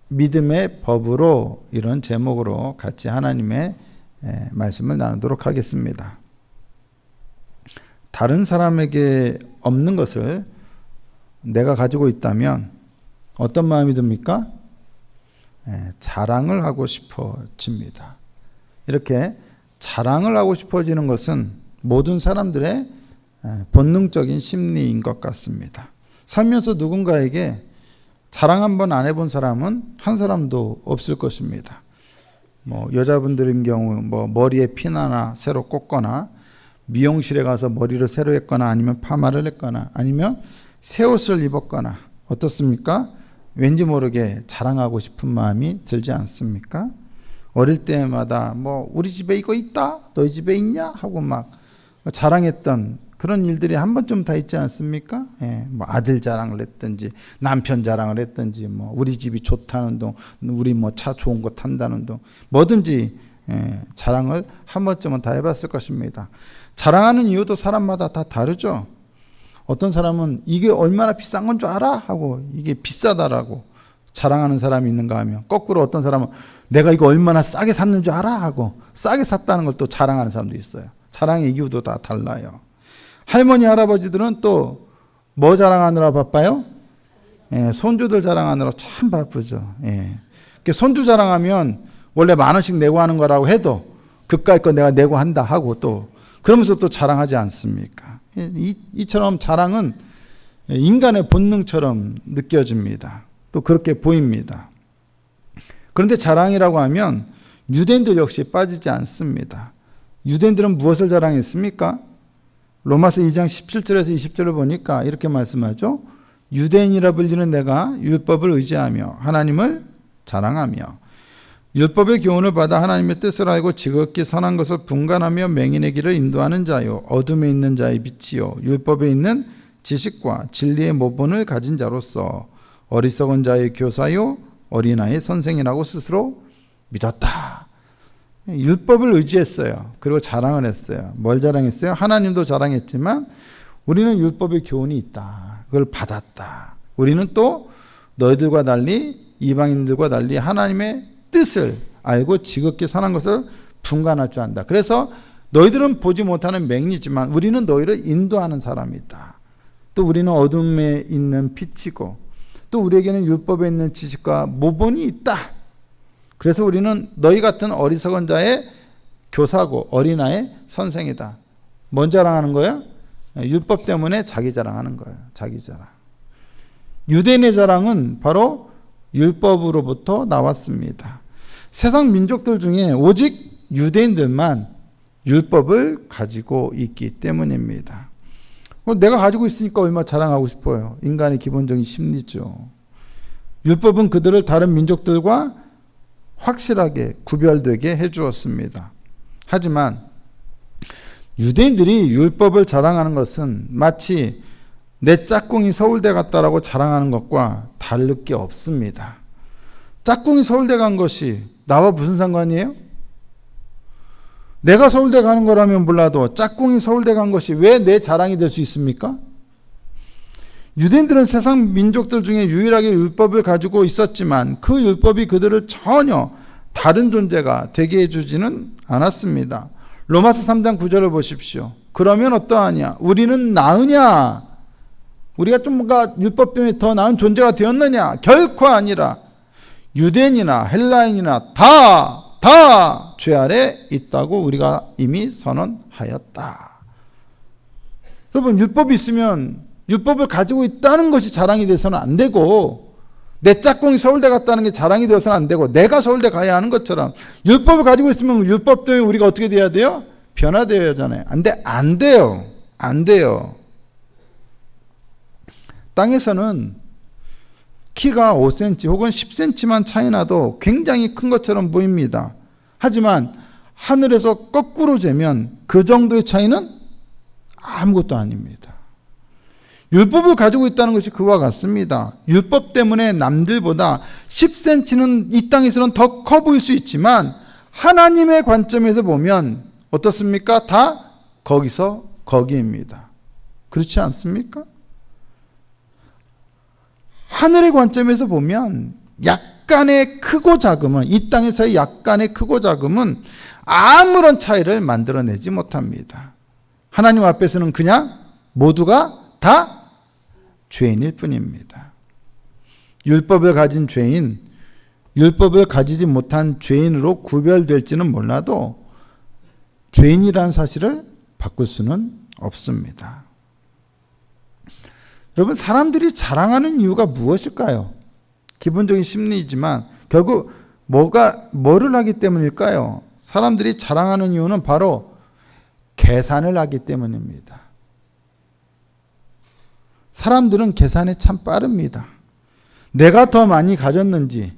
믿음의 법으로 이런 제목으로 같이 하나님의 말씀을 나누도록 하겠습니다. 다른 사람에게 없는 것을 내가 가지고 있다면 어떤 마음이 듭니까? 자랑을 하고 싶어집니다. 이렇게 자랑을 하고 싶어지는 것은 모든 사람들의 본능적인 심리인 것 같습니다. 살면서 누군가에게 자랑 한번 안 해본 사람은 한 사람도 없을 것입니다. 여자분들인 경우 머리에 핀 하나 새로 꽂거나 미용실에 가서 머리를 새로 했거나 아니면 파마를 했거나 아니면 새 옷을 입었거나 어떻습니까? 왠지 모르게 자랑하고 싶은 마음이 들지 않습니까? 어릴 때마다 우리 집에 이거 있다? 너희 집에 있냐? 하고 막 자랑했던 그런 일들이 한 번쯤 다 있지 않습니까? 아들 자랑을 했든지 남편 자랑을 했든지 우리 집이 좋다는 둥 우리 차 좋은 거 탄다는 둥 뭐든지 자랑을 한 번쯤은 다 해봤을 것입니다. 자랑하는 이유도 사람마다 다 다르죠. 어떤 사람은 이게 얼마나 비싼 건 줄 알아? 하고 이게 비싸다라고 자랑하는 사람이 있는가 하면 거꾸로 어떤 사람은 내가 이거 얼마나 싸게 샀는 줄 알아? 하고 싸게 샀다는 걸 또 자랑하는 사람도 있어요. 자랑의 이유도 다 달라요. 할머니 할아버지들은 또 뭐 자랑하느라 바빠요? 손주들 자랑하느라 참 바쁘죠. 손주 자랑하면 원래 10,000원씩 내고 하는 거라고 해도 그까이 거 내가 내고 한다 하고 또 그러면서 또 자랑하지 않습니까? 이처럼 자랑은 인간의 본능처럼 느껴집니다. 또 그렇게 보입니다. 그런데 자랑이라고 하면 유대인들 역시 빠지지 않습니다. 유대인들은 무엇을 자랑했습니까? 로마서 2장 17절에서 20절을 보니까 이렇게 말씀하죠. 유대인이라 불리는 내가 율법을 의지하며 하나님을 자랑하며 율법의 교훈을 받아 하나님의 뜻을 알고 지극히 선한 것을 분간하며 맹인의 길을 인도하는 자요 어둠에 있는 자의 빛이요 율법에 있는 지식과 진리의 모본을 가진 자로서 어리석은 자의 교사요 어린아이의 선생이라고 스스로 믿었다. 율법을 의지했어요. 그리고 자랑을 했어요. 뭘 자랑했어요? 하나님도 자랑했지만 우리는 율법의 교훈이 있다. 그걸 받았다. 우리는 또 너희들과 달리 이방인들과 달리 하나님의 뜻을 알고 지극히 선한 것을 분간할 줄 안다. 그래서 너희들은 보지 못하는 맹인이지만 우리는 너희를 인도하는 사람이다. 또 우리는 어둠에 있는 빛이고 또 우리에게는 율법에 있는 지식과 모본이 있다. 그래서 우리는 너희 같은 어리석은 자의 교사고 어린아이의 선생이다. 뭔 자랑하는 거예요? 율법 때문에 자기 자랑하는 거예요. 자기 자랑. 유대인의 자랑은 바로 율법으로부터 나왔습니다. 세상 민족들 중에 오직 유대인들만 율법을 가지고 있기 때문입니다. 내가 가지고 있으니까 얼마나 자랑하고 싶어요. 인간의 기본적인 심리죠. 율법은 그들을 다른 민족들과 확실하게 구별되게 해주었습니다. 하지만 유대인들이 율법을 자랑하는 것은 마치 내 짝꿍이 서울대 갔다라고 자랑하는 것과 다를 게 없습니다. 짝꿍이 서울대 간 것이 나와 무슨 상관이에요? 내가 서울대 가는 거라면 몰라도 짝꿍이 서울대 간 것이 왜 내 자랑이 될 수 있습니까? 유대인들은 세상 민족들 중에 유일하게 율법을 가지고 있었지만 그 율법이 그들을 전혀 다른 존재가 되게 해주지는 않았습니다. 로마서 3장 9절을 보십시오. 그러면 어떠하냐? 우리는 나으냐? 우리가 좀 뭔가 율법 때문에 더 나은 존재가 되었느냐? 결코 아니라 유대인이나 헬라인이나 다 죄 아래 있다고 우리가 이미 선언하였다. 여러분, 율법이 있으면 율법을 가지고 있다는 것이 자랑이 돼서는 안 되고 내 짝꿍이 서울대 갔다는 게 자랑이 되어서는 안 되고 내가 서울대 가야 하는 것처럼 율법을 가지고 있으면 율법 때문에 우리가 어떻게 돼야 돼요? 변화되어야 하잖아요. 안 돼요. 안 돼요. 땅에서는 키가 5cm 혹은 10cm만 차이 나도 굉장히 큰 것처럼 보입니다. 하지만 하늘에서 거꾸로 재면 그 정도의 차이는 아무것도 아닙니다. 율법을 가지고 있다는 것이 그와 같습니다. 율법 때문에 남들보다 10cm는 이 땅에서는 더 커 보일 수 있지만 하나님의 관점에서 보면 어떻습니까? 다 거기서 거기입니다. 그렇지 않습니까? 하늘의 관점에서 보면 약 약간의 크고 작음은, 이 땅에서의 약간의 크고 작음은 아무런 차이를 만들어내지 못합니다. 하나님 앞에서는 그냥 모두가 다 죄인일 뿐입니다. 율법을 가진 죄인, 율법을 가지지 못한 죄인으로 구별될지는 몰라도 죄인이라는 사실을 바꿀 수는 없습니다. 여러분, 사람들이 자랑하는 이유가 무엇일까요? 기본적인 심리이지만 결국 뭐를 하기 때문일까요? 사람들이 자랑하는 이유는 바로 계산을 하기 때문입니다. 사람들은 계산에 참 빠릅니다. 내가 더 많이 가졌는지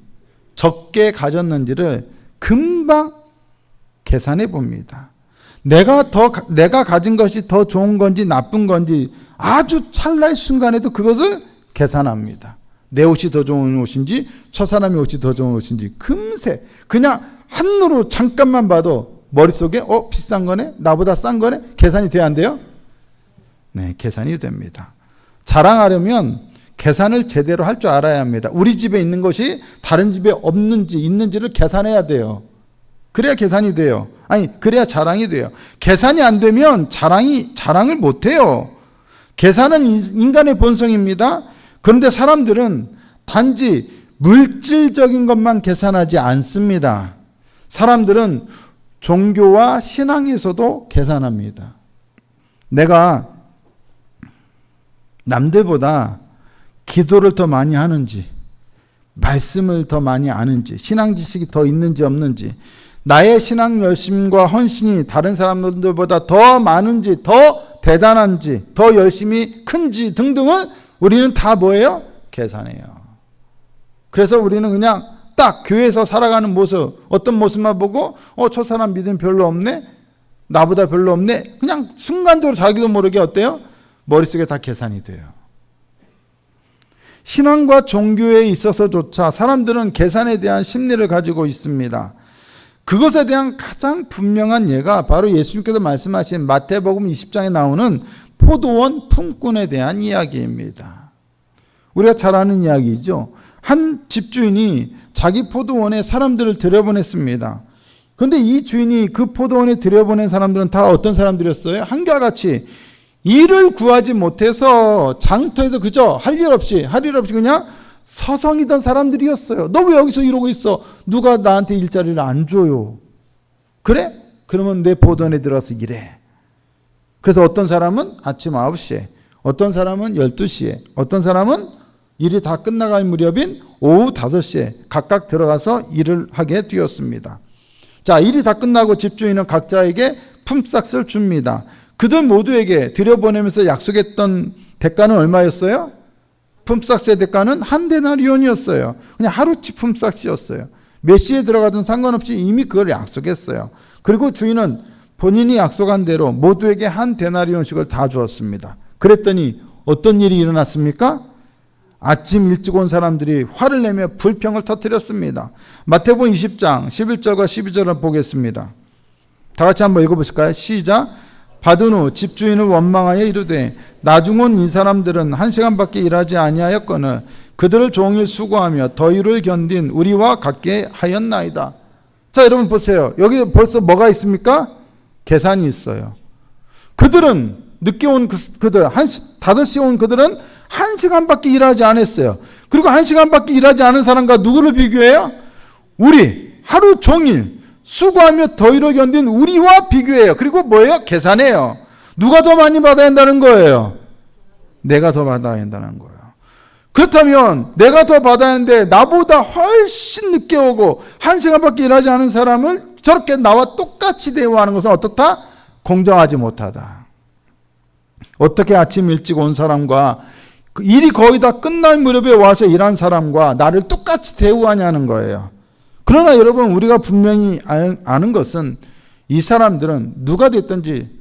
적게 가졌는지를 금방 계산해 봅니다. 내가 가진 것이 더 좋은 건지 나쁜 건지 아주 찰나의 순간에도 그것을 계산합니다. 내 옷이 더 좋은 옷인지 저 사람의 옷이 더 좋은 옷인지 금세 그냥 한눈으로 잠깐만 봐도 머릿속에 비싼 거네? 나보다 싼 거네? 계산이 돼야 안 돼요? 네, 계산이 됩니다. 자랑하려면 계산을 제대로 할 줄 알아야 합니다. 우리 집에 있는 것이 다른 집에 없는지 있는지를 계산해야 돼요. 그래야 계산이 돼요. 그래야 자랑이 돼요. 계산이 안 되면 자랑을 못 해요. 계산은 인간의 본성입니다. 그런데 사람들은 단지 물질적인 것만 계산하지 않습니다. 사람들은 종교와 신앙에서도 계산합니다. 내가 남들보다 기도를 더 많이 하는지, 말씀을 더 많이 아는지, 신앙 지식이 더 있는지 없는지, 나의 신앙 열심과 헌신이 다른 사람들보다 더 많은지, 더 대단한지, 더 열심히 큰지 등등을 우리는 다 뭐예요? 계산해요. 그래서 우리는 그냥 딱 교회에서 살아가는 모습, 어떤 모습만 보고 저 사람 믿음 별로 없네? 나보다 별로 없네? 그냥 순간적으로 자기도 모르게 어때요? 머릿속에 다 계산이 돼요. 신앙과 종교에 있어서조차 사람들은 계산에 대한 심리를 가지고 있습니다. 그것에 대한 가장 분명한 예가 바로 예수님께서 말씀하신 마태복음 20장에 나오는 포도원 품꾼에 대한 이야기입니다. 우리가 잘 아는 이야기죠. 한 집주인이 자기 포도원에 사람들을 들여보냈습니다. 그런데 이 주인이 그 포도원에 들여보낸 사람들은 다 어떤 사람들이었어요? 한결같이 일을 구하지 못해서 장터에서 그저 할 일 없이 그냥 서성이던 사람들이었어요. 너 왜 여기서 이러고 있어? 누가 나한테 일자리를 안 줘요? 그래? 그러면 내 포도원에 들어가서 일해. 그래서 어떤 사람은 아침 9시에, 어떤 사람은 12시에, 어떤 사람은 일이 다 끝나갈 무렵인 오후 5시에 각각 들어가서 일을 하게 되었습니다. 자, 일이 다 끝나고 집주인은 각자에게 품삯을 줍니다. 그들 모두에게 들여보내면서 약속했던 대가는 얼마였어요? 품삯의 대가는 한 데나리온이었어요. 그냥 하루치 품삯이었어요. 몇 시에 들어가든 상관없이 이미 그걸 약속했어요. 그리고 주인은 본인이 약속한 대로 모두에게 한 데나리온씩을 다 주었습니다. 그랬더니 어떤 일이 일어났습니까? 아침 일찍 온 사람들이 화를 내며 불평을 터뜨렸습니다. 마태복음 20장 11절과 12절을 보겠습니다. 다 같이 한번 읽어보실까요? 시작. 받은 후 집주인을 원망하여 이르되 나중 온 이 사람들은 1시간밖에 일하지 아니하였거늘 그들을 종일 수고하며 더위를 견딘 우리와 같게 하였나이다. 자, 여러분 보세요. 여기 벌써 뭐가 있습니까? 계산이 있어요. 그들은 늦게 온 그들 5시에 온 그들은 1시간밖에 일하지 않았어요. 그리고 1시간밖에 일하지 않은 사람과 누구를 비교해요? 우리 하루 종일 수고하며 더위를 견딘 우리와 비교해요. 그리고 뭐예요? 계산해요. 누가 더 많이 받아야 한다는 거예요? 내가 더 받아야 한다는 거예요. 그렇다면 내가 더 받아야 하는데 나보다 훨씬 늦게 오고 1시간밖에 일하지 않은 사람을 저렇게 나와 똑같이 대우하는 것은 어떻다? 공정하지 못하다. 어떻게 아침 일찍 온 사람과 일이 거의 다 끝날 무렵에 와서 일한 사람과 나를 똑같이 대우하냐는 거예요. 그러나 여러분, 우리가 분명히 아는 것은 이 사람들은 누가 됐든지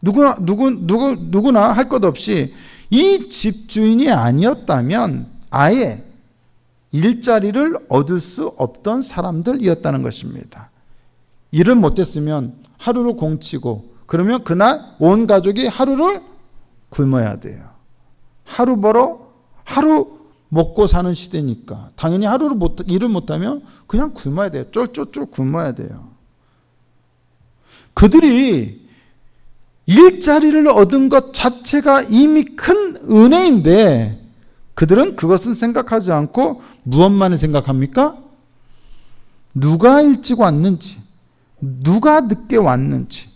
누구나 할 것 없이 이 집주인이 아니었다면 아예 일자리를 얻을 수 없던 사람들이었다는 것입니다. 일을 못했으면 하루를 공치고 그러면 그날 온 가족이 하루를 굶어야 돼요. 하루 벌어 하루 먹고 사는 시대니까 당연히 하루를 일을 못하면 그냥 굶어야 돼요. 쫄쫄쫄 굶어야 돼요. 그들이 일자리를 얻은 것 자체가 이미 큰 은혜인데 그들은 그것은 생각하지 않고 무엇만을 생각합니까? 누가 일찍 왔는지, 누가 늦게 왔는지,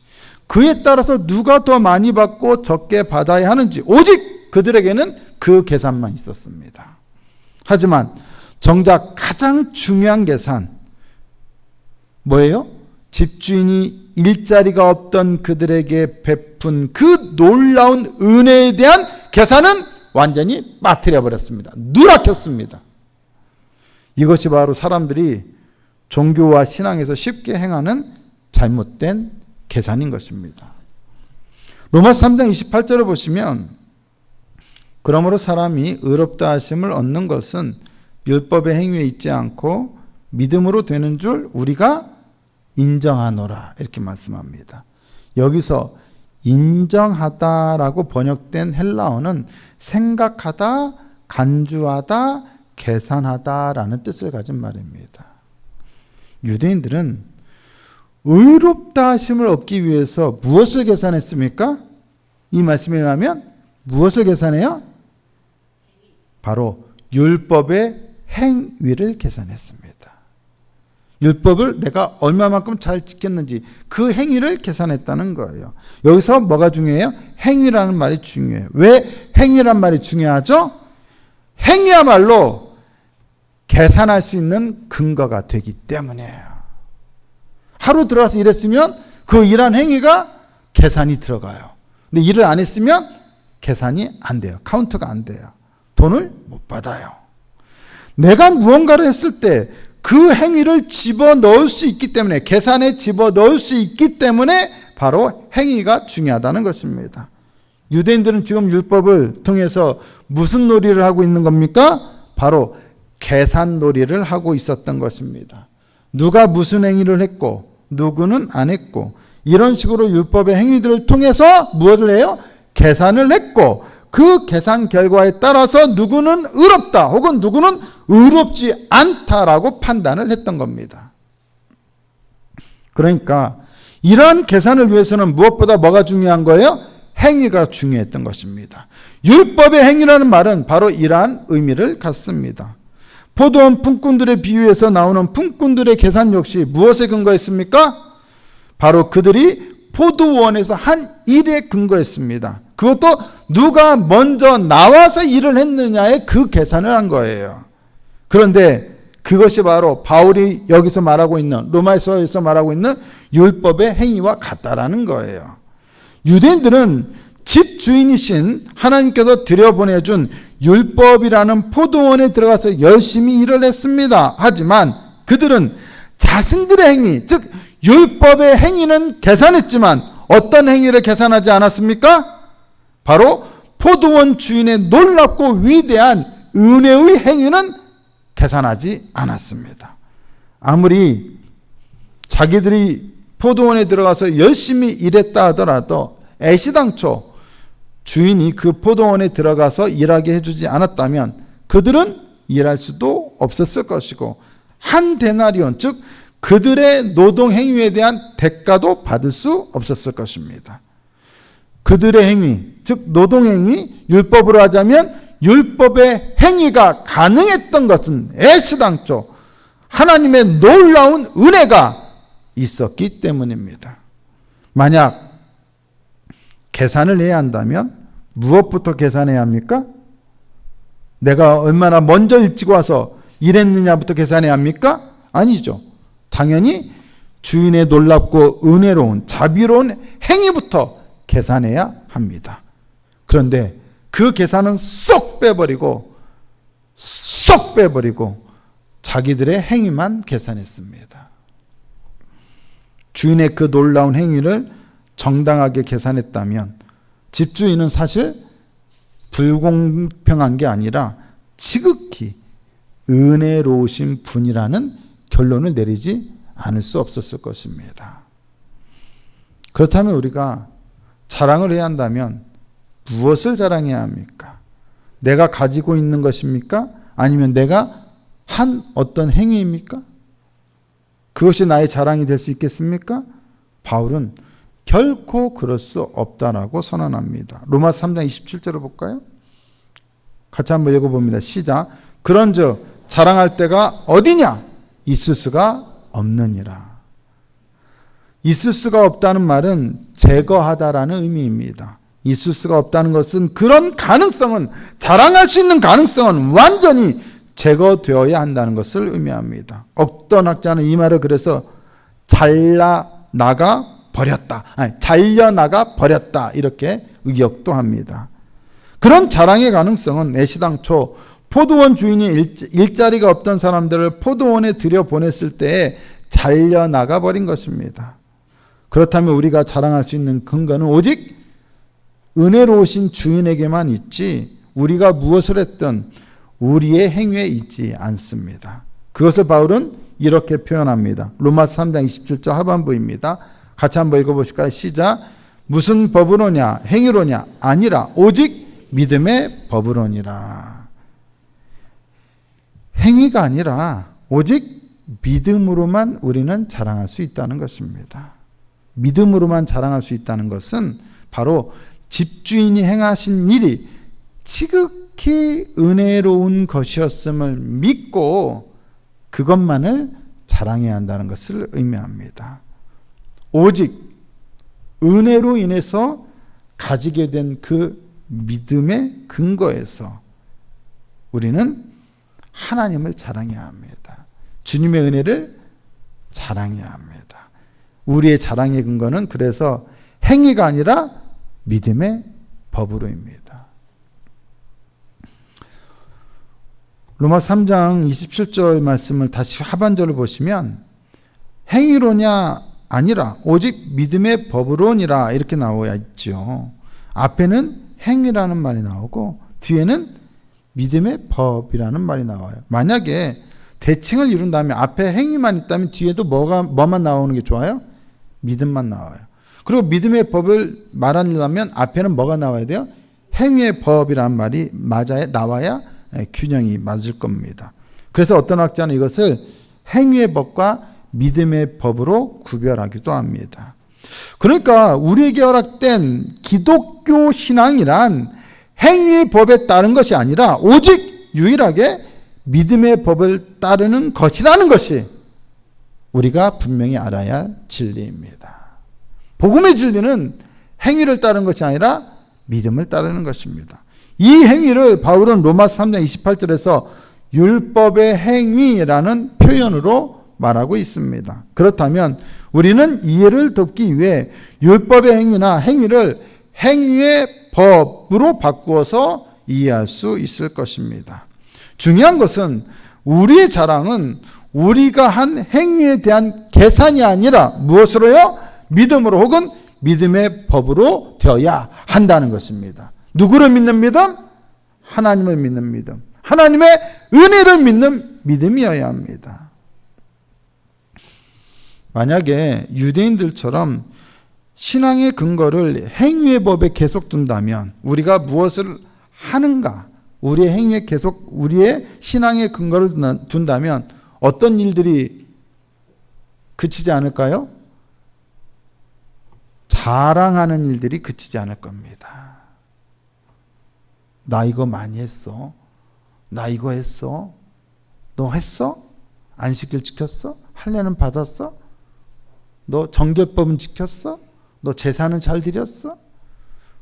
그에 따라서 누가 더 많이 받고 적게 받아야 하는지 오직 그들에게는 그 계산만 있었습니다. 하지만 정작 가장 중요한 계산 뭐예요? 집주인이 일자리가 없던 그들에게 베푼 그 놀라운 은혜에 대한 계산은 완전히 빠뜨려 버렸습니다. 누락했습니다. 이것이 바로 사람들이 종교와 신앙에서 쉽게 행하는 잘못된 계산인 것입니다. 로마서 3장 28절을 보시면 그러므로 사람이 의롭다 하심을 얻는 것은 율법의 행위에 있지 않고 믿음으로 되는 줄 우리가 인정하노라 이렇게 말씀합니다. 여기서 인정하다라고 번역된 헬라어는 생각하다, 간주하다, 계산하다라는 뜻을 가진 말입니다. 유대인들은 의롭다 하심을 얻기 위해서 무엇을 계산했습니까? 이 말씀에 의하면 무엇을 계산해요? 바로 율법의 행위를 계산했습니다. 율법을 내가 얼마만큼 잘 지켰는지 그 행위를 계산했다는 거예요. 여기서 뭐가 중요해요? 행위라는 말이 중요해요. 왜 행위란 말이 중요하죠? 행위야말로 계산할 수 있는 근거가 되기 때문이에요. 하루 들어가서 일했으면 그 일한 행위가 계산이 들어가요. 근데 일을 안 했으면 계산이 안 돼요. 카운트가 안 돼요. 돈을 못 받아요. 내가 무언가를 했을 때 그 행위를 집어넣을 수 있기 때문에 계산에 집어넣을 수 있기 때문에 바로 행위가 중요하다는 것입니다. 유대인들은 지금 율법을 통해서 무슨 놀이를 하고 있는 겁니까? 바로 계산 놀이를 하고 있었던 것입니다. 누가 무슨 행위를 했고 누구는 안 했고 이런 식으로 율법의 행위들을 통해서 무엇을 해요? 계산을 했고 그 계산 결과에 따라서 누구는 의롭다 혹은 누구는 의롭지 않다라고 판단을 했던 겁니다. 그러니까 이러한 계산을 위해서는 무엇보다 뭐가 중요한 거예요? 행위가 중요했던 것입니다. 율법의 행위라는 말은 바로 이러한 의미를 갖습니다. 포도원 품꾼들의 비유에서 나오는 품꾼들의 계산 역시 무엇에 근거했습니까? 바로 그들이 포도원에서 한 일에 근거했습니다. 그것도 누가 먼저 나와서 일을 했느냐에 그 계산을 한 거예요. 그런데 그것이 바로 바울이 여기서 말하고 있는 로마서에서 말하고 있는 율법의 행위와 같다라는 거예요. 유대인들은 집주인이신 하나님께서 들여보내준 율법이라는 포도원에 들어가서 열심히 일을 했습니다. 하지만 그들은 자신들의 행위, 즉 율법의 행위는 계산했지만 어떤 행위를 계산하지 않았습니까? 바로 포도원 주인의 놀랍고 위대한 은혜의 행위는 계산하지 않았습니다. 아무리 자기들이 포도원에 들어가서 열심히 일했다 하더라도 애시당초 주인이 그 포도원에 들어가서 일하게 해주지 않았다면 그들은 일할 수도 없었을 것이고 한 데나리온, 즉 그들의 노동 행위에 대한 대가도 받을 수 없었을 것입니다. 그들의 행위, 즉 노동 행위, 율법으로 하자면 율법의 행위가 가능했던 것은 애시당초 하나님의 놀라운 은혜가 있었기 때문입니다. 만약 계산을 해야 한다면 무엇부터 계산해야 합니까? 내가 얼마나 먼저 일찍 와서 일했느냐부터 계산해야 합니까? 아니죠. 당연히 주인의 놀랍고 은혜로운 자비로운 행위부터 계산해야 합니다. 그런데 그 계산은 쏙 빼버리고 자기들의 행위만 계산했습니다. 주인의 그 놀라운 행위를 정당하게 계산했다면 집주인은 사실 불공평한 게 아니라 지극히 은혜로우신 분이라는 결론을 내리지 않을 수 없었을 것입니다. 그렇다면 우리가 자랑을 해야 한다면 무엇을 자랑해야 합니까? 내가 가지고 있는 것입니까? 아니면 내가 한 어떤 행위입니까? 그것이 나의 자랑이 될 수 있겠습니까? 바울은 결코 그럴 수 없다라고 선언합니다. 로마서 3장 27절을 볼까요? 같이 한번 읽어봅니다. 시작. 그런즉 자랑할 때가 어디냐? 있을 수가 없느니라. 있을 수가 없다는 말은 제거하다라는 의미입니다. 있을 수가 없다는 것은 그런 가능성은, 자랑할 수 있는 가능성은 완전히 제거되어야 한다는 것을 의미합니다. 어떤 학자는 이 말을 그래서 잘려나가 버렸다 이렇게 의역도 합니다. 그런 자랑의 가능성은 애시당초 포도원 주인이 일자리가 없던 사람들을 포도원에 들여보냈을 때에 잘려나가 버린 것입니다. 그렇다면 우리가 자랑할 수 있는 근거는 오직 은혜로우신 주인에게만 있지 우리가 무엇을 했든 우리의 행위에 있지 않습니다. 그것을 바울은 이렇게 표현합니다. 로마서 3장 27절 하반부입니다. 같이 한번 읽어보실까요? 시작. 무슨 법으로냐? 행위로냐? 아니라 오직 믿음의 법으로니라. 행위가 아니라 오직 믿음으로만 우리는 자랑할 수 있다는 것입니다. 믿음으로만 자랑할 수 있다는 것은 바로 집주인이 행하신 일이 지극히 은혜로운 것이었음을 믿고 그것만을 자랑해야 한다는 것을 의미합니다. 오직 은혜로 인해서 가지게 된 그 믿음의 근거에서 우리는 하나님을 자랑해야 합니다. 주님의 은혜를 자랑해야 합니다. 우리의 자랑의 근거는 그래서 행위가 아니라 믿음의 법으로입니다. 로마서 3장 27절 말씀을 다시 하반절을 보시면 행위로냐 아니라 오직 믿음의 법으로니라 이렇게 나와 있죠. 앞에는 행위라는 말이 나오고 뒤에는 믿음의 법이라는 말이 나와요. 만약에 대칭을 이룬다면 앞에 행위만 있다면 뒤에도 뭐만 나오는 게 좋아요? 믿음만 나와요. 그리고 믿음의 법을 말하려면 앞에는 뭐가 나와야 돼요? 행위의 법이라는 말이 나와야 균형이 맞을 겁니다. 그래서 어떤 학자는 이것을 행위의 법과 믿음의 법으로 구별하기도 합니다. 그러니까 우리에게 허락된 기독교 신앙이란 행위의 법에 따른 것이 아니라 오직 유일하게 믿음의 법을 따르는 것이라는 것이 우리가 분명히 알아야 할 진리입니다. 복음의 진리는 행위를 따르는 것이 아니라 믿음을 따르는 것입니다. 이 행위를 바울은 로마서 3장 28절에서 율법의 행위라는 표현으로 말하고 있습니다. 그렇다면 우리는 이해를 돕기 위해 율법의 행위나 행위를 행위의 법으로 바꾸어서 이해할 수 있을 것입니다. 중요한 것은 우리의 자랑은 우리가 한 행위에 대한 계산이 아니라 무엇으로요? 믿음으로 혹은 믿음의 법으로 되어야 한다는 것입니다. 누구를 믿는 믿음? 하나님을 믿는 믿음. 하나님의 은혜를 믿는 믿음이어야 합니다. 만약에 유대인들처럼 신앙의 근거를 행위의 법에 계속 둔다면 우리가 무엇을 하는가? 우리의 행위에 계속 우리의 신앙의 근거를 둔다면 어떤 일들이 그치지 않을까요? 자랑하는 일들이 그치지 않을 겁니다. 나 이거 많이 했어. 나 이거 했어. 너 했어? 안식일 지켰어? 할례는 받았어? 너 정결법은 지켰어? 너 제사는 잘 드렸어?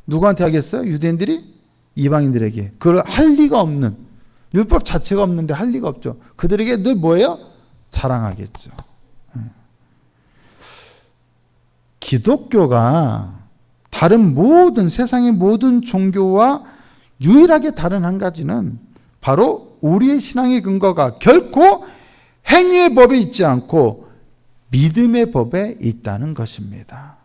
누구한테 하겠어요? 유대인들이? 이방인들에게. 그걸 할 리가 없는, 율법 자체가 없는데 할 리가 없죠. 그들에게 늘 뭐예요? 자랑하겠죠. 기독교가 다른 모든 세상의 모든 종교와 유일하게 다른 한 가지는 바로 우리의 신앙의 근거가 결코 행위의 법에 있지 않고 믿음의 법에 있다는 것입니다.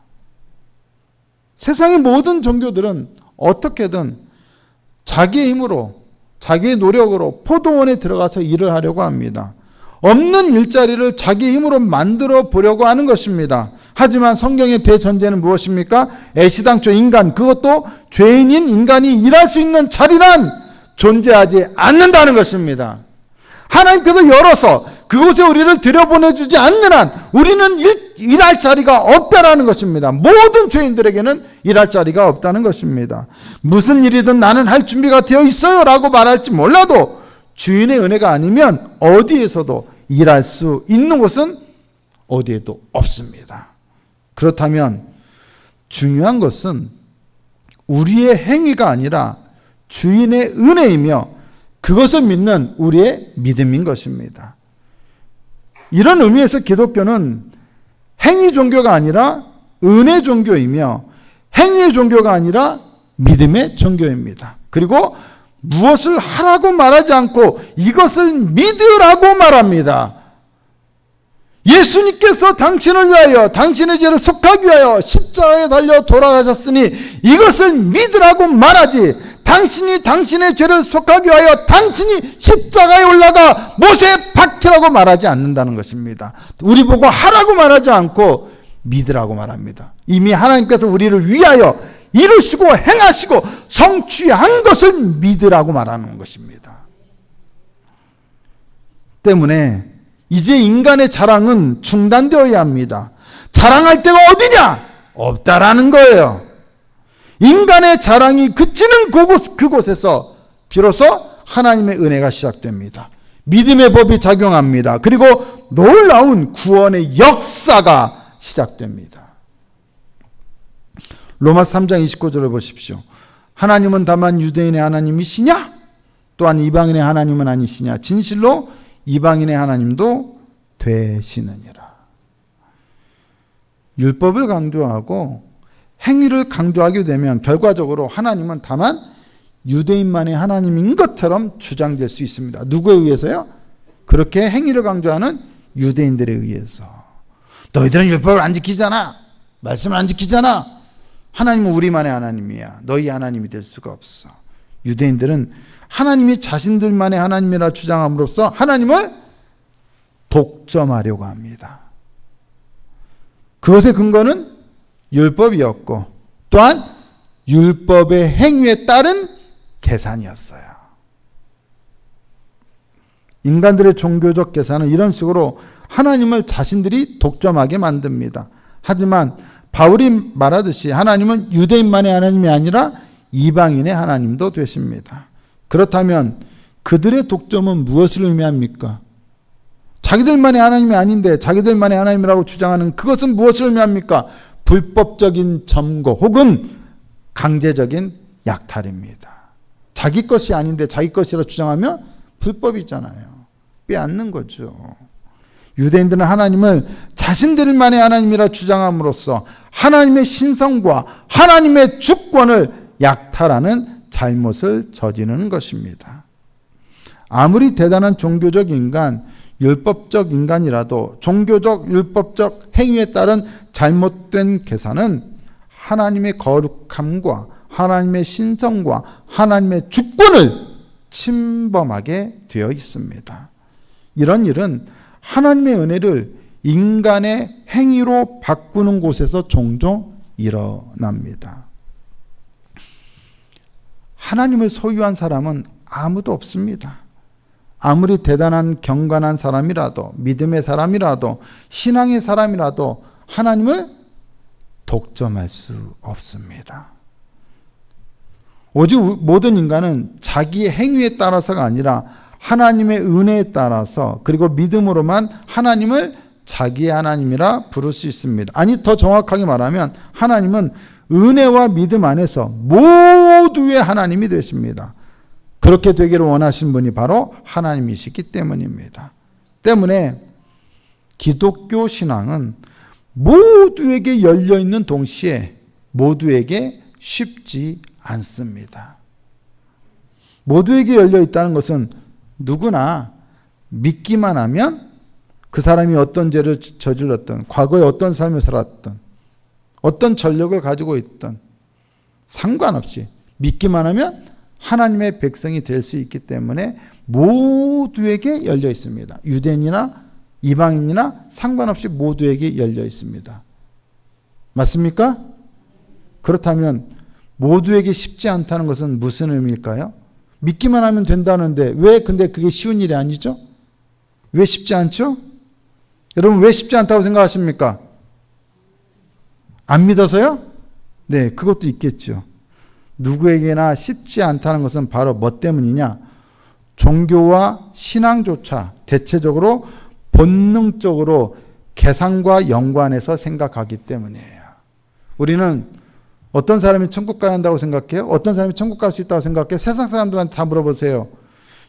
세상의 모든 종교들은 어떻게든 자기의 힘으로, 자기의 노력으로 포도원에 들어가서 일을 하려고 합니다. 없는 일자리를 자기의 힘으로 만들어 보려고 하는 것입니다. 하지만 성경의 대전제는 무엇입니까? 애시당초 인간, 그것도 죄인인 인간이 일할 수 있는 자리란 존재하지 않는다는 것입니다. 하나님께서 열어서 그곳에 우리를 들여보내주지 않는 한 우리는 일할 자리가 없다라는 것입니다. 모든 죄인들에게는 일할 자리가 없다는 것입니다. 무슨 일이든 나는 할 준비가 되어 있어요 라고 말할지 몰라도 주인의 은혜가 아니면 어디에서도 일할 수 있는 곳은 어디에도 없습니다. 그렇다면 중요한 것은 우리의 행위가 아니라 주인의 은혜이며 그것을 믿는 우리의 믿음인 것입니다. 이런 의미에서 기독교는 행위 종교가 아니라 은혜 종교이며 행위의 종교가 아니라 믿음의 종교입니다. 그리고 무엇을 하라고 말하지 않고 이것을 믿으라고 말합니다. 예수님께서 당신을 위하여 당신의 죄를 속하기 위하여 십자가에 달려 돌아가셨으니 이것을 믿으라고 말하지 당신이 당신의 죄를 속하기 위하여 당신이 십자가에 올라가 못에 박히라고 말하지 않는다는 것입니다. 우리 보고 하라고 말하지 않고 믿으라고 말합니다. 이미 하나님께서 우리를 위하여 이루시고 행하시고 성취한 것을 믿으라고 말하는 것입니다. 때문에 이제 인간의 자랑은 중단되어야 합니다. 자랑할 데가 어디냐? 없다라는 거예요. 인간의 자랑이 그치는 그곳에서 비로소 하나님의 은혜가 시작됩니다. 믿음의 법이 작용합니다. 그리고 놀라운 구원의 역사가 시작됩니다. 로마서 3장 29절을 보십시오. 하나님은 다만 유대인의 하나님이시냐? 또한 이방인의 하나님은 아니시냐? 진실로 이방인의 하나님도 되시느니라. 율법을 강조하고 행위를 강조하게 되면 결과적으로 하나님은 다만 유대인만의 하나님인 것처럼 주장될 수 있습니다. 누구에 의해서요? 그렇게 행위를 강조하는 유대인들에 의해서. 너희들은 율법을 안 지키잖아. 말씀을 안 지키잖아. 하나님은 우리만의 하나님이야. 너희 하나님이 될 수가 없어. 유대인들은 하나님이 자신들만의 하나님이라 주장함으로써 하나님을 독점하려고 합니다. 그것의 근거는 율법이었고 또한 율법의 행위에 따른 계산이었어요. 인간들의 종교적 계산은 이런 식으로 하나님을 자신들이 독점하게 만듭니다. 하지만 바울이 말하듯이 하나님은 유대인만의 하나님이 아니라 이방인의 하나님도 되십니다. 그렇다면 그들의 독점은 무엇을 의미합니까? 자기들만의 하나님이 아닌데 자기들만의 하나님이라고 주장하는 그것은 무엇을 의미합니까? 불법적인 점거 혹은 강제적인 약탈입니다. 자기 것이 아닌데 자기 것이라 주장하면 불법이잖아요. 빼앗는 거죠. 유대인들은 하나님을 자신들만의 하나님이라 주장함으로써 하나님의 신성과 하나님의 주권을 약탈하는 잘못을 저지르는 것입니다. 아무리 대단한 종교적 인간, 율법적 인간이라도 종교적, 율법적 행위에 따른 잘못된 계산은 하나님의 거룩함과 하나님의 신성과 하나님의 주권을 침범하게 되어 있습니다. 이런 일은 하나님의 은혜를 인간의 행위로 바꾸는 곳에서 종종 일어납니다. 하나님을 소유한 사람은 아무도 없습니다. 아무리 대단한 경건한 사람이라도 믿음의 사람이라도 신앙의 사람이라도 하나님을 독점할 수 없습니다. 오직 모든 인간은 자기의 행위에 따라서가 아니라 하나님의 은혜에 따라서 그리고 믿음으로만 하나님을 자기의 하나님이라 부를 수 있습니다. 아니 더 정확하게 말하면 하나님은 은혜와 믿음 안에서 모두의 하나님이 되십니다. 그렇게 되기를 원하신 분이 바로 하나님이시기 때문입니다. 때문에 기독교 신앙은 모두에게 열려있는 동시에 모두에게 쉽지 않습니다. 모두에게 열려있다는 것은 누구나 믿기만 하면 그 사람이 어떤 죄를 저질렀던 과거에 어떤 삶을 살았던 어떤 전력을 가지고 있던 상관없이 믿기만 하면 하나님의 백성이 될 수 있기 때문에 모두에게 열려 있습니다. 유대인이나 이방인이나 상관없이 모두에게 열려 있습니다. 맞습니까? 그렇다면 모두에게 쉽지 않다는 것은 무슨 의미일까요? 믿기만 하면 된다는데 왜 근데 그게 쉬운 일이 아니죠? 왜 쉽지 않죠? 여러분 왜 쉽지 않다고 생각하십니까? 안 믿어서요? 네, 그것도 있겠죠. 누구에게나 쉽지 않다는 것은 바로 뭐 때문이냐? 종교와 신앙조차 대체적으로 본능적으로 계산과 연관해서 생각하기 때문이에요. 우리는 어떤 사람이 천국 가야 한다고 생각해요? 어떤 사람이 천국 갈 수 있다고 생각해요? 세상 사람들한테 다 물어보세요.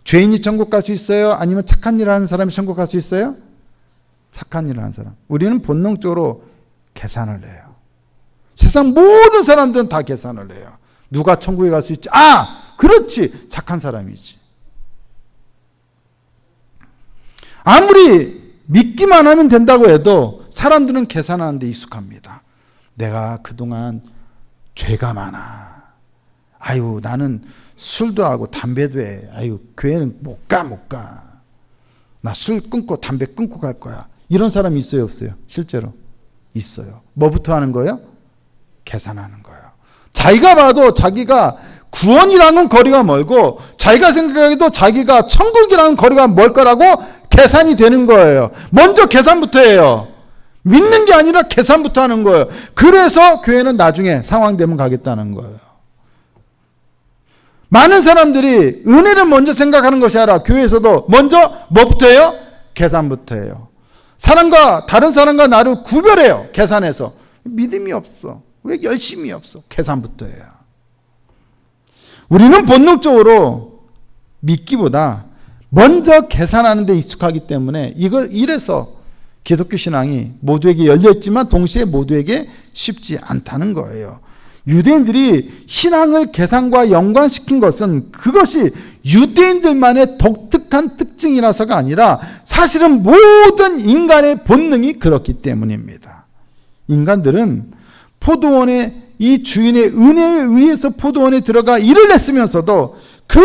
죄인이 천국 갈 수 있어요? 아니면 착한 일을 하는 사람이 천국 갈 수 있어요? 착한 일을 하는 사람. 우리는 본능적으로 계산을 해요. 세상 모든 사람들은 다 계산을 해요. 누가 천국에 갈 수 있지? 아! 그렇지! 착한 사람이지. 아무리 믿기만 하면 된다고 해도 사람들은 계산하는 데 익숙합니다. 내가 그동안 죄가 많아. 아유, 나는 술도 하고 담배도 해. 아유, 교회는 못 가. 나 술 끊고 담배 끊고 갈 거야. 이런 사람이 있어요, 없어요? 실제로 있어요. 뭐부터 하는 거예요? 계산하는 거예요. 자기가 봐도 자기가 구원이랑은 거리가 멀고 자기가 생각해도 자기가 천국이랑은 거리가 멀 거라고 계산이 되는 거예요. 먼저 계산부터 해요. 믿는 게 아니라 계산부터 하는 거예요. 그래서 교회는 나중에 상황 되면 가겠다는 거예요. 많은 사람들이 은혜를 먼저 생각하는 것이 아니라 교회에서도 먼저 뭐부터 해요? 계산부터 해요. 사람과 다른 사람과 나를 구별해요. 계산해서. 믿음이 없어. 왜 열심히 없어? 계산부터 해요. 우리는 본능적으로 믿기보다 먼저 계산하는 데 익숙하기 때문에 이래서 기독교 신앙이 모두에게 열려있지만 동시에 모두에게 쉽지 않다는 거예요. 유대인들이 신앙을 계산과 연관시킨 것은 그것이 유대인들만의 독특한 특징이라서가 아니라 사실은 모든 인간의 본능이 그렇기 때문입니다. 인간들은 포도원의 이 주인의 은혜에 의해서 포도원에 들어가 일을 했으면서도 그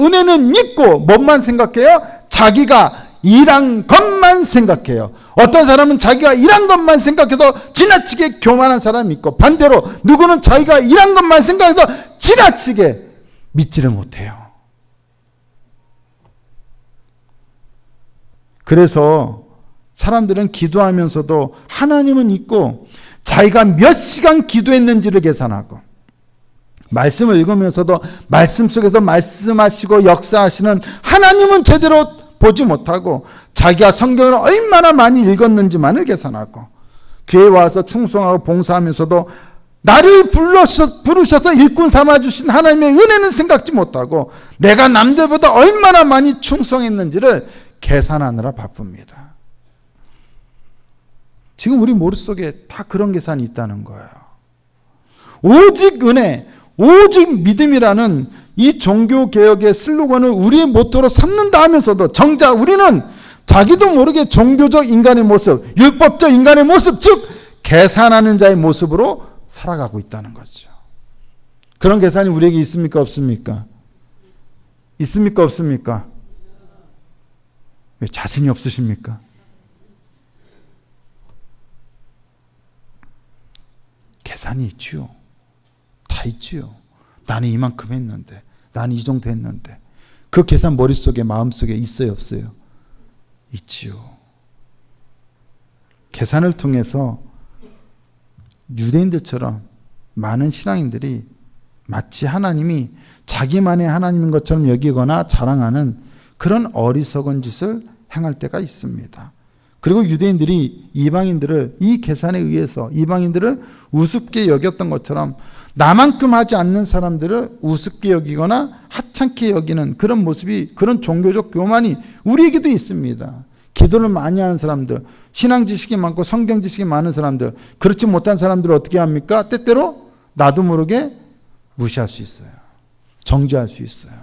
은혜는 믿고 뭐만 생각해요? 자기가 일한 것만 생각해요. 어떤 사람은 자기가 일한 것만 생각해서 지나치게 교만한 사람이 있고 반대로 누구는 자기가 일한 것만 생각해서 지나치게 믿지를 못해요. 그래서 사람들은 기도하면서도 하나님은 있고 자기가 몇 시간 기도했는지를 계산하고 말씀을 읽으면서도 말씀 속에서 말씀하시고 역사하시는 하나님은 제대로 보지 못하고 자기가 성경을 얼마나 많이 읽었는지만을 계산하고 교회에 와서 충성하고 봉사하면서도 나를 부르셔서 일꾼 삼아주신 하나님의 은혜는 생각지 못하고 내가 남들보다 얼마나 많이 충성했는지를 계산하느라 바쁩니다. 지금 우리 머릿속에 다 그런 계산이 있다는 거예요. 오직 은혜, 오직 믿음이라는 이 종교개혁의 슬로건을 우리의 모토로 삼는다 하면서도 정작 우리는 자기도 모르게 종교적 인간의 모습, 율법적 인간의 모습, 즉 계산하는 자의 모습으로 살아가고 있다는 거죠. 그런 계산이 우리에게 있습니까? 없습니까? 있습니까? 없습니까? 왜 자신이 없으십니까? 계산이 있지요. 다 있지요. 나는 이만큼 했는데, 나는 이 정도 했는데. 그 계산 머릿속에 마음속에 있어요, 없어요? 있지요. 계산을 통해서 유대인들처럼 많은 신앙인들이 마치 하나님이 자기만의 하나님인 것처럼 여기거나 자랑하는 그런 어리석은 짓을 행할 때가 있습니다. 그리고 유대인들이 이방인들을 이 계산에 의해서 이방인들을 우습게 여겼던 것처럼 나만큼 하지 않는 사람들을 우습게 여기거나 하찮게 여기는 그런 모습이, 그런 종교적 교만이 우리에게도 있습니다. 기도를 많이 하는 사람들, 신앙 지식이 많고 성경 지식이 많은 사람들, 그렇지 못한 사람들을 어떻게 합니까? 때때로 나도 모르게 무시할 수 있어요. 정죄할 수 있어요.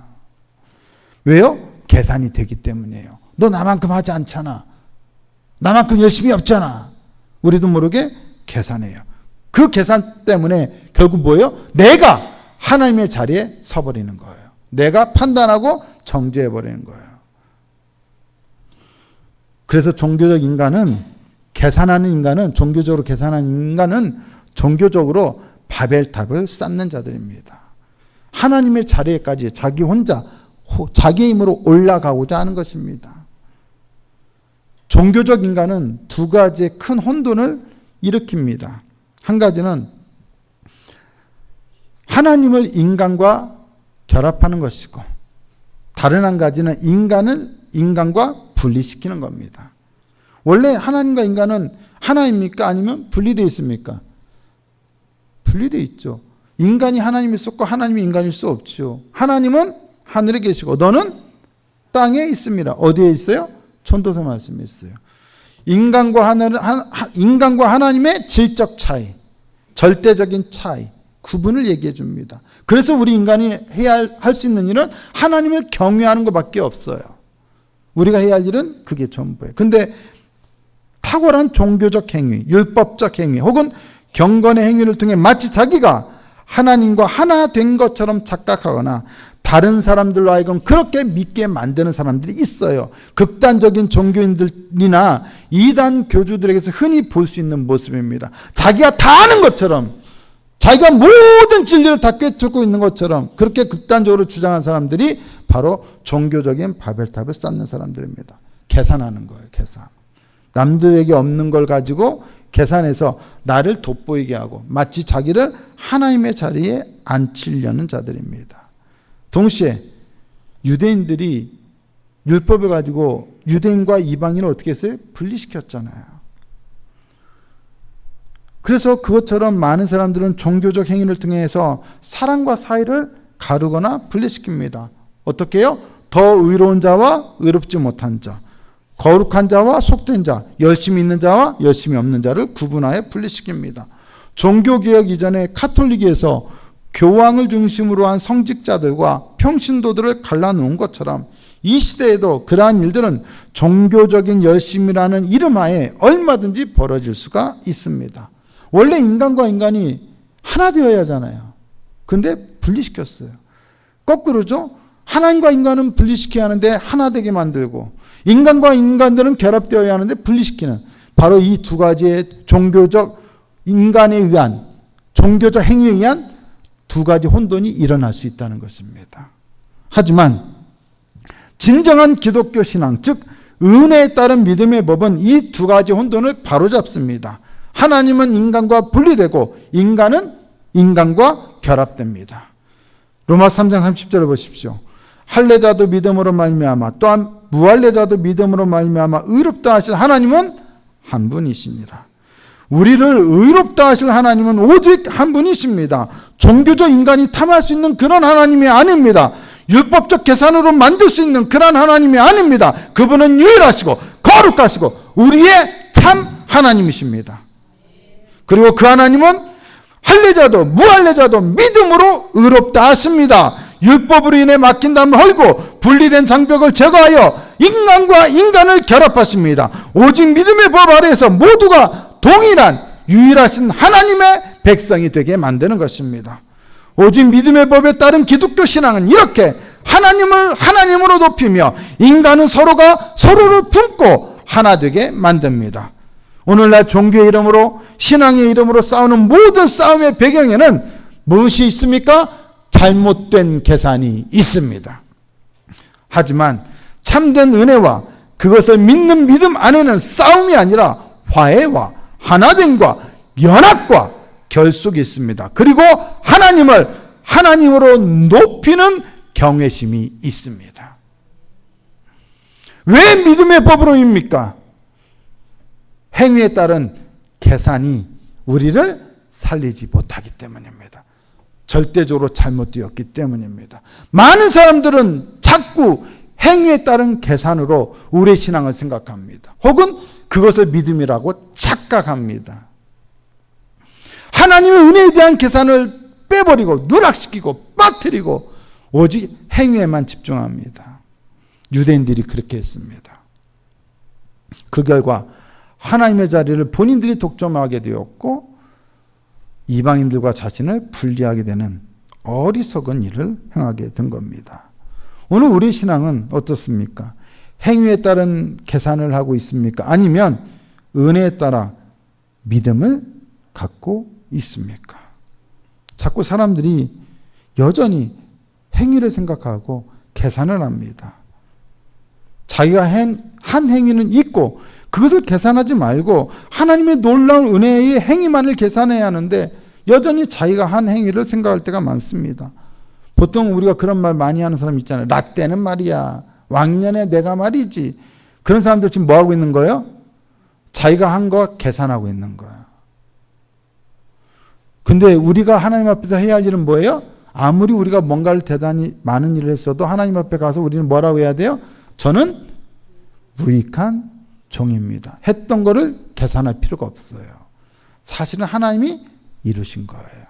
왜요? 계산이 되기 때문이에요. 너 나만큼 하지 않잖아. 나만큼 열심히 없잖아. 우리도 모르게 계산해요. 그 계산 때문에 결국 뭐예요? 내가 하나님의 자리에 서버리는 거예요. 내가 판단하고 정죄해버리는 거예요. 그래서 종교적 인간은, 계산하는 인간은, 종교적으로 계산하는 인간은 종교적으로 바벨탑을 쌓는 자들입니다. 하나님의 자리에까지 자기 혼자 자기의 힘으로 올라가고자 하는 것입니다. 종교적 인간은 두 가지의 큰 혼돈을 일으킵니다. 한 가지는 하나님을 인간과 결합하는 것이고, 다른 한 가지는 인간을 인간과 분리시키는 겁니다. 원래 하나님과 인간은 하나입니까? 아니면 분리되어 있습니까? 분리되어 있죠. 인간이 하나님일 수 없고 하나님이 인간일 수 없죠. 하나님은 하늘에 계시고 너는 땅에 있습니다. 어디에 있어요? 전도서 말씀에 있어요. 인간과 하나님의 질적 차이, 절대적인 차이, 구분을 얘기해 줍니다. 그래서 우리 인간이 할 수 있는 일은 하나님을 경외하는 것밖에 없어요. 우리가 해야 할 일은 그게 전부예요. 근데 탁월한 종교적 행위, 율법적 행위 혹은 경건의 행위를 통해 마치 자기가 하나님과 하나 된 것처럼 착각하거나 다른 사람들로 하여금 그렇게 믿게 만드는 사람들이 있어요. 극단적인 종교인들이나 이단 교주들에게서 흔히 볼 수 있는 모습입니다. 자기가 다 아는 것처럼, 자기가 모든 진리를 다 꿰뚫고 있는 것처럼 그렇게 극단적으로 주장한 사람들이 바로 종교적인 바벨탑을 쌓는 사람들입니다. 계산하는 거예요. 계산. 남들에게 없는 걸 가지고 계산해서 나를 돋보이게 하고 마치 자기를 하나님의 자리에 앉히려는 자들입니다. 동시에 유대인들이 율법을 가지고 유대인과 이방인을 어떻게 했어요? 분리시켰잖아요. 그래서 그것처럼 많은 사람들은 종교적 행위를 통해서 사랑과 사이를 가르거나 분리시킵니다. 어떻게 해요? 더 의로운 자와 의롭지 못한 자, 거룩한 자와 속된 자, 열심히 있는 자와 열심히 없는 자를 구분하여 분리시킵니다. 종교개혁 이전에 카톨릭에서 교황을 중심으로 한 성직자들과 평신도들을 갈라놓은 것처럼 이 시대에도 그러한 일들은 종교적인 열심이라는 이름하에 얼마든지 벌어질 수가 있습니다. 원래 인간과 인간이 하나 되어야 하잖아요. 근데 분리시켰어요. 거꾸로죠. 하나님과 인간은 분리시켜야 하는데 하나 되게 만들고, 인간과 인간들은 결합되어야 하는데 분리시키는, 바로 이 두 가지의 종교적 인간에 의한, 종교적 행위에 의한 두 가지 혼돈이 일어날 수 있다는 것입니다. 하지만 진정한 기독교 신앙, 즉 은혜에 따른 믿음의 법은 이 두 가지 혼돈을 바로잡습니다. 하나님은 인간과 분리되고 인간은 인간과 결합됩니다. 로마 3장 30절을 보십시오. 할례자도 믿음으로 말미암아 또한 무할례자도 믿음으로 말미암아 의롭다 하실 하나님은 한 분이십니다. 우리를 의롭다 하실 하나님은 오직 한 분이십니다. 종교적 인간이 탐할 수 있는 그런 하나님이 아닙니다. 율법적 계산으로 만들 수 있는 그런 하나님이 아닙니다. 그분은 유일하시고 거룩하시고 우리의 참 하나님이십니다. 그리고 그 하나님은 할례자도 무할례자도 믿음으로 의롭다 하십니다. 율법으로 인해 막힌 담을 헐고 분리된 장벽을 제거하여 인간과 인간을 결합하십니다. 오직 믿음의 법 아래에서 모두가 동일한 유일하신 하나님의 백성이 되게 만드는 것입니다. 오직 믿음의 법에 따른 기독교 신앙은 이렇게 하나님을 하나님으로 높이며 인간은 서로가 서로를 품고 하나 되게 만듭니다. 오늘날 종교의 이름으로, 신앙의 이름으로 싸우는 모든 싸움의 배경에는 무엇이 있습니까? 잘못된 계산이 있습니다. 하지만 참된 은혜와 그것을 믿는 믿음 안에는 싸움이 아니라 화해와 하나됨과 연합과 결속이 있습니다. 그리고 하나님을 하나님으로 높이는 경외심이 있습니다. 왜 믿음의 법으로입니까? 행위에 따른 계산이 우리를 살리지 못하기 때문입니다. 절대적으로 잘못되었기 때문입니다. 많은 사람들은 자꾸 행위에 따른 계산으로 우리의 신앙을 생각합니다. 혹은 그것을 믿음이라고 착각합니다. 하나님의 은혜에 대한 계산을 빼버리고 누락시키고 빠뜨리고 오직 행위에만 집중합니다. 유대인들이 그렇게 했습니다. 그 결과 하나님의 자리를 본인들이 독점하게 되었고 이방인들과 자신을 분리하게 되는 어리석은 일을 행하게 된 겁니다. 오늘 우리 신앙은 어떻습니까? 행위에 따른 계산을 하고 있습니까? 아니면 은혜에 따라 믿음을 갖고 있습니까? 자꾸 사람들이 여전히 행위를 생각하고 계산을 합니다. 자기가 한 행위는 있고 그것을 계산하지 말고 하나님의 놀라운 은혜의 행위만을 계산해야 하는데 여전히 자기가 한 행위를 생각할 때가 많습니다. 보통 우리가 그런 말 많이 하는 사람 있잖아요. 나 때는 말이야. 왕년에 내가 말이지. 그런 사람들 지금 뭐 하고 있는 거예요? 자기가 한 거 계산하고 있는 거예요. 근데 우리가 하나님 앞에서 해야 할 일은 뭐예요? 아무리 우리가 뭔가를 대단히 많은 일을 했어도 하나님 앞에 가서 우리는 뭐라고 해야 돼요? 저는 무익한 종입니다. 했던 거를 계산할 필요가 없어요. 사실은 하나님이 이루신 거예요.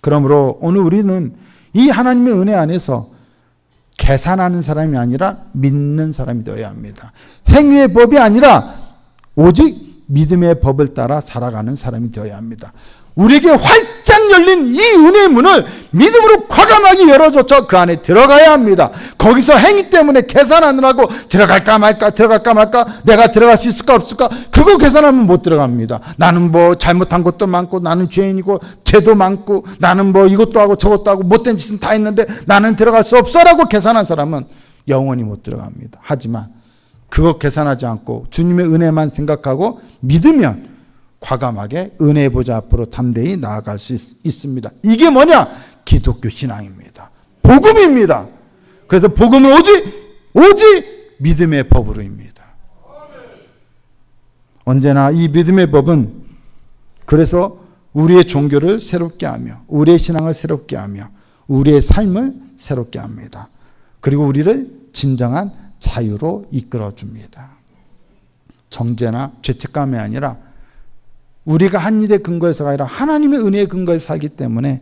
그러므로 오늘 우리는 이 하나님의 은혜 안에서 계산하는 사람이 아니라 믿는 사람이 되어야 합니다. 행위의 법이 아니라 오직 믿음의 법을 따라 살아가는 사람이 되어야 합니다. 우리에게 활짝 열린 이 은혜의 문을 믿음으로 과감하게 열어줘서 그 안에 들어가야 합니다. 거기서 행위 때문에 계산하느라고 들어갈까 말까 내가 들어갈 수 있을까 없을까 그거 계산하면 못 들어갑니다. 나는 뭐 잘못한 것도 많고 나는 죄인이고 죄도 많고 나는 뭐 이것도 하고 저것도 하고 못된 짓은 다 했는데 나는 들어갈 수 없어라고 계산한 사람은 영원히 못 들어갑니다. 하지만 그거 계산하지 않고 주님의 은혜만 생각하고 믿으면 과감하게 은혜의 보좌 앞으로 담대히 나아갈 수 있습니다. 이게 뭐냐? 기독교 신앙입니다. 복음입니다. 그래서 복음은 오직 믿음의 법으로입니다. 언제나 이 믿음의 법은 그래서 우리의 종교를 새롭게 하며 우리의 신앙을 새롭게 하며 우리의 삶을 새롭게 합니다. 그리고 우리를 진정한 자유로 이끌어 줍니다. 정죄나 죄책감이 아니라 우리가 한 일의 근거에서가 아니라 하나님의 은혜의 근거에서 살기 때문에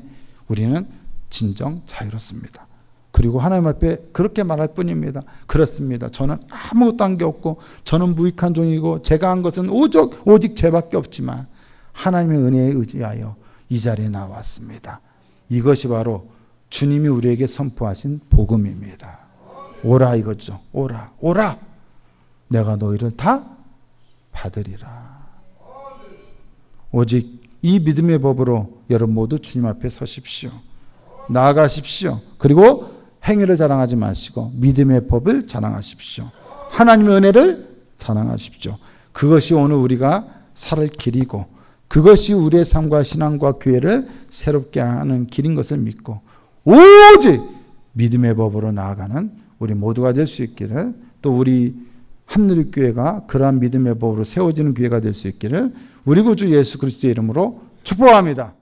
우리는 진정 자유롭습니다. 그리고 하나님 앞에 그렇게 말할 뿐입니다. 그렇습니다. 저는 아무것도 한 게 없고 저는 무익한 종이고 제가 한 것은 오직 죄밖에 없지만 하나님의 은혜에 의지하여 이 자리에 나왔습니다. 이것이 바로 주님이 우리에게 선포하신 복음입니다. 오라 이거죠. 오라. 내가 너희를 다 받으리라. 오직 이 믿음의 법으로 여러분 모두 주님 앞에 서십시오. 나아가십시오. 그리고 행위를 자랑하지 마시고 믿음의 법을 자랑하십시오. 하나님의 은혜를 자랑하십시오. 그것이 오늘 우리가 살 길이고 그것이 우리의 삶과 신앙과 교회를 새롭게 하는 길인 것을 믿고 오직 믿음의 법으로 나아가는 우리 모두가 될 수 있기를 또 우리 한누리교회가 그러한 믿음의 법으로 세워지는 교회가 될 수 있기를 우리 구주 예수 그리스도의 이름으로 축복합니다.